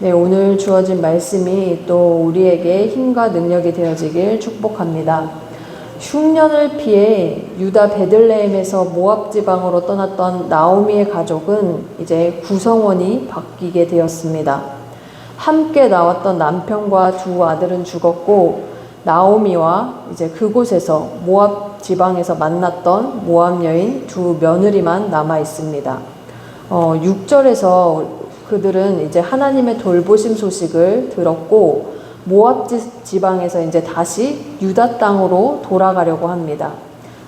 네, 오늘 주어진 말씀이 또 우리에게 힘과 능력이 되어지길 축복합니다. 흉년을 피해 유다 베들레헴에서 모압 지방으로 떠났던 나오미의 가족은 이제 구성원이 바뀌게 되었습니다. 함께 나왔던 남편과 두 아들은 죽었고 나오미와 이제 그곳에서 모압 지방에서 만났던 모압 여인 두 며느리만 남아 있습니다. 6절에서 그들은 이제 하나님의 돌보심 소식을 들었고 모압 지방에서 이제 다시 유다 땅으로 돌아가려고 합니다.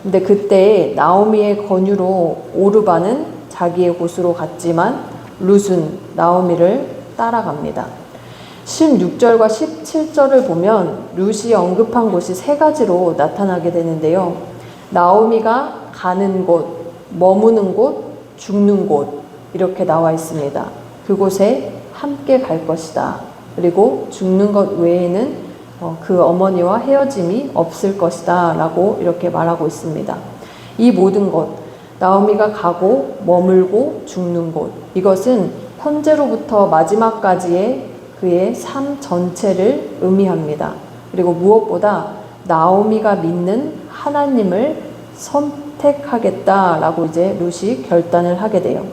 근데 그때 나오미의 권유로 오르바는 자기의 곳으로 갔지만 룻은 나오미를 따라갑니다. 16절과 17절을 보면 룻이 언급한 곳이 세 가지로 나타나게 되는데요. 나오미가 가는 곳, 머무는 곳, 죽는 곳 이렇게 나와 있습니다. 그곳에 함께 갈 것이다. 그리고 죽는 것 외에는 그 어머니와 헤어짐이 없을 것이다 라고 이렇게 말하고 있습니다. 이 모든 곳, 나오미가 가고 머물고 죽는 곳, 이것은 현재로부터 마지막까지의 그의 삶 전체를 의미합니다. 그리고 무엇보다 나오미가 믿는 하나님을 선택하겠다라고 이제 룻이 결단을 하게 돼요.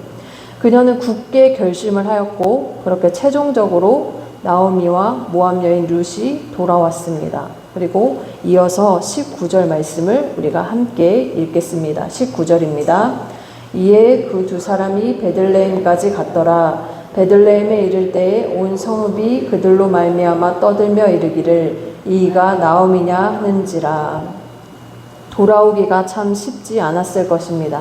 그녀는 굳게 결심을 하였고 그렇게 최종적으로 나오미와 모압 여인 룻이 돌아왔습니다. 그리고 이어서 19절 말씀을 우리가 함께 읽겠습니다. 19절입니다. 이에 그 두 사람이 베들레헴까지 갔더라. 베들레헴에 이를 때에 온 성읍이 그들로 말미암아 떠들며 이르기를 이가 나오미냐 하는지라. 돌아오기가 참 쉽지 않았을 것입니다.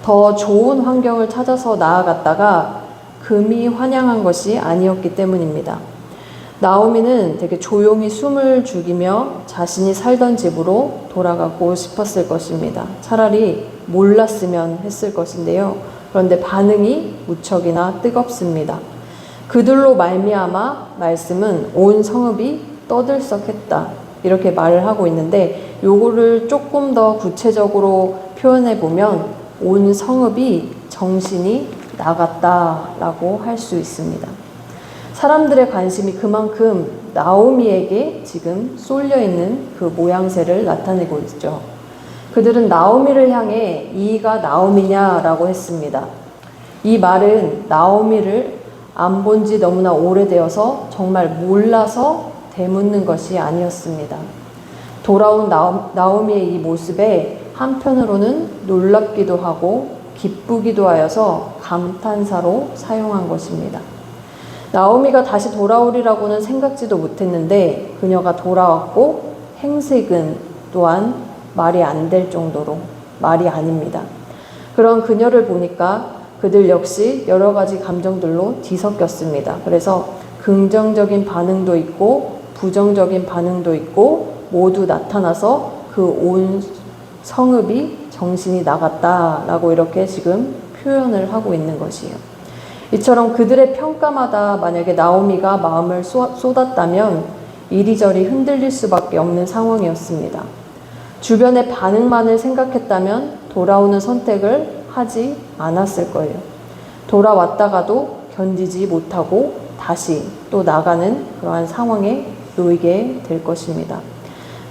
더 좋은 환경을 찾아서 나아갔다가 금이 환영한 것이 아니었기 때문입니다. 나오미는 되게 조용히 숨을 죽이며 자신이 살던 집으로 돌아가고 싶었을 것입니다. 차라리 몰랐으면 했을 것인데요. 그런데 반응이 무척이나 뜨겁습니다. 그들로 말미암아 말씀은 온 성읍이 떠들썩했다. 이렇게 말을 하고 있는데 요거를 조금 더 구체적으로 표현해 보면 온 성읍이 정신이 나갔다라고 할 수 있습니다. 사람들의 관심이 그만큼 나오미에게 지금 쏠려 있는 그 모양새를 나타내고 있죠. 그들은 나오미를 향해 이가 나오미냐라고 했습니다. 이 말은 나오미를 안 본 지 너무나 오래되어서 정말 몰라서 되묻는 것이 아니었습니다. 돌아온 나오미의 이 모습에 한편으로는 놀랍기도 하고 기쁘기도 하여서 감탄사로 사용한 것입니다. 나오미가 다시 돌아오리라고는 생각지도 못했는데 그녀가 돌아왔고 행색은 또한 말이 안 될 정도로 말이 아닙니다. 그런 그녀를 보니까 그들 역시 여러 가지 감정들로 뒤섞였습니다. 그래서 긍정적인 반응도 있고 부정적인 반응도 있고 모두 나타나서 그 온 성읍이 정신이 나갔다라고 이렇게 지금 표현을 하고 있는 것이에요. 이처럼 그들의 평가마다 만약에 나오미가 마음을 쏟았다면 이리저리 흔들릴 수밖에 없는 상황이었습니다. 주변의 반응만을 생각했다면 돌아오는 선택을 하지 않았을 거예요. 돌아왔다가도 견디지 못하고 다시 또 나가는 그러한 상황에 놓이게 될 것입니다.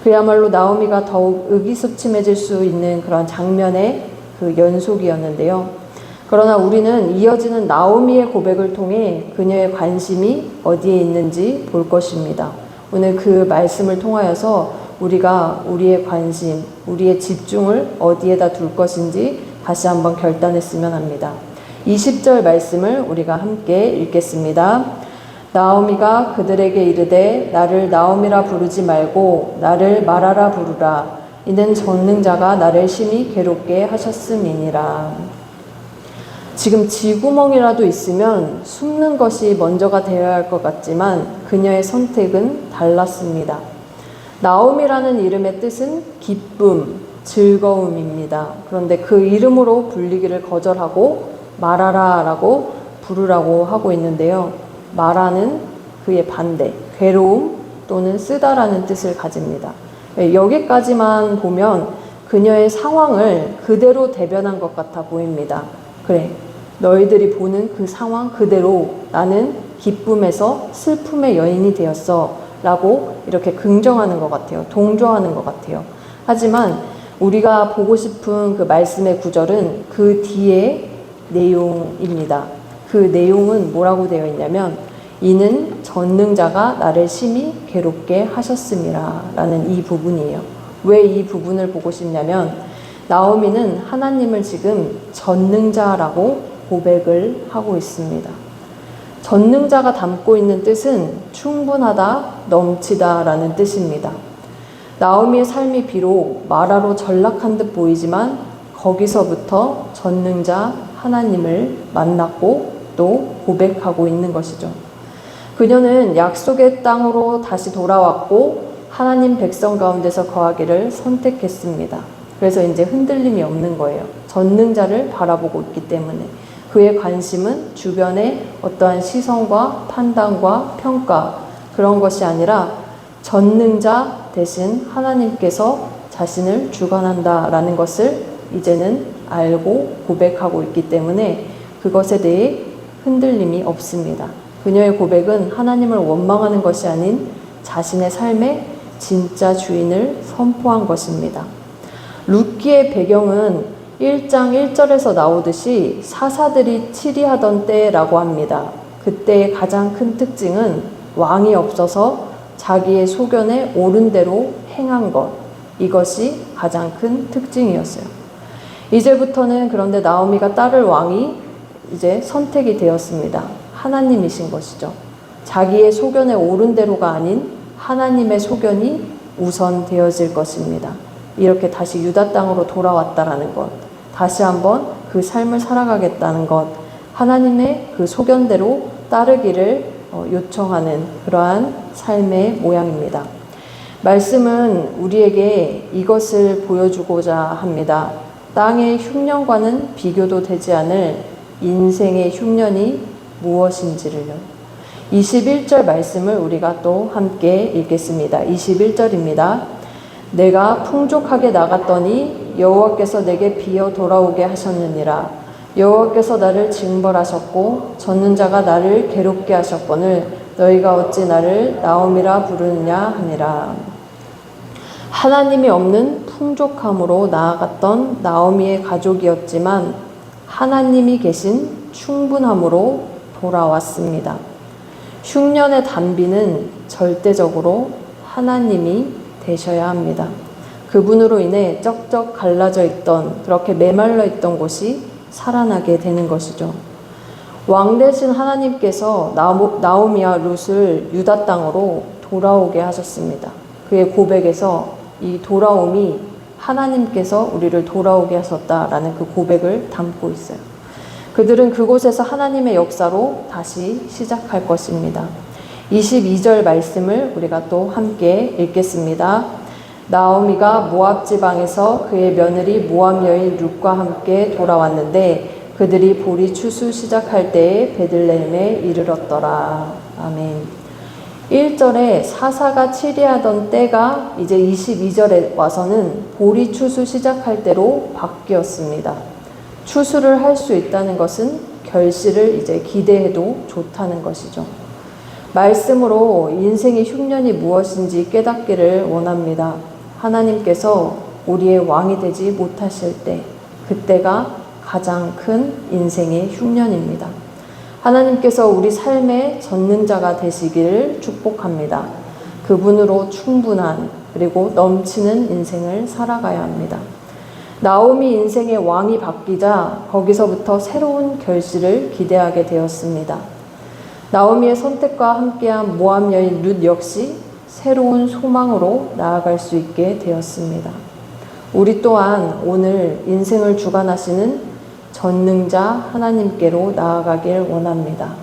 그야말로 나오미가 더욱 의기소침해질 수 있는 그런 장면의 그 연속이었는데요. 그러나 우리는 이어지는 나오미의 고백을 통해 그녀의 관심이 어디에 있는지 볼 것입니다. 오늘 그 말씀을 통하여서 우리가 우리의 관심, 우리의 집중을 어디에다 둘 것인지 다시 한번 결단했으면 합니다. 20절 말씀을 우리가 함께 읽겠습니다. 나오미가 그들에게 이르되 나를 나오미라 부르지 말고 나를 마라라 부르라. 이는 전능자가 나를 심히 괴롭게 하셨음이니라. 지금 쥐구멍이라도 있으면 숨는 것이 먼저가 되어야 할 것 같지만 그녀의 선택은 달랐습니다. 나오미라는 이름의 뜻은 기쁨, 즐거움입니다. 그런데 그 이름으로 불리기를 거절하고 마라라라고 부르라고 하고 있는데요. 마라는 그의 반대, 괴로움 또는 쓰다라는 뜻을 가집니다. 여기까지만 보면 그녀의 상황을 그대로 대변한 것 같아 보입니다. 그래, 너희들이 보는 그 상황 그대로 나는 기쁨에서 슬픔의 여인이 되었어 라고 이렇게 긍정하는 것 같아요. 동조하는 것 같아요. 하지만 우리가 보고 싶은 그 말씀의 구절은 그 뒤에 내용입니다. 그 내용은 뭐라고 되어 있냐면 이는 전능자가 나를 심히 괴롭게 하셨음이라 라는 이 부분이에요. 왜 이 부분을 보고 싶냐면 나오미는 하나님을 지금 전능자라고 고백을 하고 있습니다. 전능자가 담고 있는 뜻은 충분하다, 넘치다 라는 뜻입니다. 나오미의 삶이 비록 마라로 전락한 듯 보이지만 거기서부터 전능자 하나님을 만났고 또 고백하고 있는 것이죠. 그녀는 약속의 땅으로 다시 돌아왔고 하나님 백성 가운데서 거하기를 선택했습니다. 그래서 이제 흔들림이 없는 거예요. 전능자를 바라보고 있기 때문에. 그의 관심은 주변의 어떠한 시선과 판단과 평가 그런 것이 아니라 전능자 대신 하나님께서 자신을 주관한다라는 것을 이제는 알고 고백하고 있기 때문에 그것에 대해 흔들림이 없습니다. 그녀의 고백은 하나님을 원망하는 것이 아닌 자신의 삶의 진짜 주인을 선포한 것입니다. 룻기의 배경은 1장 1절에서 나오듯이 사사들이 치리하던 때라고 합니다. 그때의 가장 큰 특징은 왕이 없어서 자기의 소견에 옳은 대로 행한 것, 이것이 가장 큰 특징이었어요. 이제부터는 그런데 나오미가 따를 왕이 이제 선택이 되었습니다. 하나님이신 것이죠. 자기의 소견에 옳은 대로가 아닌 하나님의 소견이 우선되어질 것입니다. 이렇게 다시 유다 땅으로 돌아왔다라는 것, 다시 한번 그 삶을 살아가겠다는 것, 하나님의 그 소견대로 따르기를 요청하는 그러한 삶의 모양입니다. 말씀은 우리에게 이것을 보여주고자 합니다. 땅의 흉년과는 비교도 되지 않을 인생의 흉년이 무엇인지를요. 21절 말씀을 우리가 또 함께 읽겠습니다. 21절입니다. 내가 풍족하게 나갔더니 여호와께서 내게 비어 돌아오게 하셨느니라. 여호와께서 나를 징벌하셨고 전능자가 나를 괴롭게 하셨거늘 너희가 어찌 나를 나옴이라 부르느냐 하니라. 하나님이 없는 풍족함으로 나아갔던 나오미의 가족이었지만 하나님이 계신 충분함으로 돌아왔습니다. 흉년의 단비는 절대적으로 하나님이 되셔야 합니다. 그분으로 인해 쩍쩍 갈라져 있던, 그렇게 메말라 있던 곳이 살아나게 되는 것이죠. 왕 대신 하나님께서 나오미와 룻을 유다 땅으로 돌아오게 하셨습니다. 그의 고백에서 이 돌아옴이 하나님께서 우리를 돌아오게 하셨다라는 그 고백을 담고 있어요. 그들은 그곳에서 하나님의 역사로 다시 시작할 것입니다. 22절 말씀을 우리가 또 함께 읽겠습니다. 나오미가 모압 지방에서 그의 며느리 모압 여인 룻과 함께 돌아왔는데 그들이 보리 추수 시작할 때에 베들레헴에 이르렀더라. 아멘. 1절에 사사가 치리하던 때가 이제 22절에 와서는 보리 추수 시작할 때로 바뀌었습니다. 추수를 할 수 있다는 것은 결실을 이제 기대해도 좋다는 것이죠. 말씀으로 인생의 흉년이 무엇인지 깨닫기를 원합니다. 하나님께서 우리의 왕이 되지 못하실 때, 그때가 가장 큰 인생의 흉년입니다. 하나님께서 우리 삶의 전능자가 되시기를 축복합니다. 그분으로 충분한 그리고 넘치는 인생을 살아가야 합니다. 나오미 인생의 왕이 바뀌자 거기서부터 새로운 결실을 기대하게 되었습니다. 나오미의 선택과 함께한 모압 여인 룻 역시 새로운 소망으로 나아갈 수 있게 되었습니다. 우리 또한 오늘 인생을 주관하시는 전능자 하나님께로 나아가길 원합니다.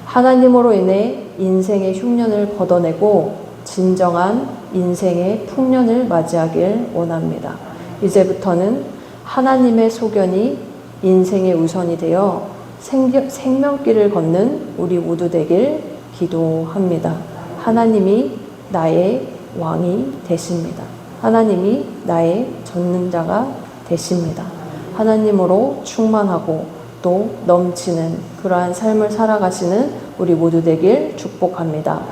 하나님으로 인해 인생의 흉년을 걷어내고 진정한 인생의 풍년을 맞이하길 원합니다. 이제부터는 하나님의 소견이 인생의 우선이 되어 생명길을 걷는 우리 모두 되길 기도합니다. 하나님이 나의 왕이 되십니다. 하나님이 나의 전능자가 되십니다. 하나님으로 충만하고 또 넘치는 그러한 삶을 살아가시는 우리 모두 되길 축복합니다.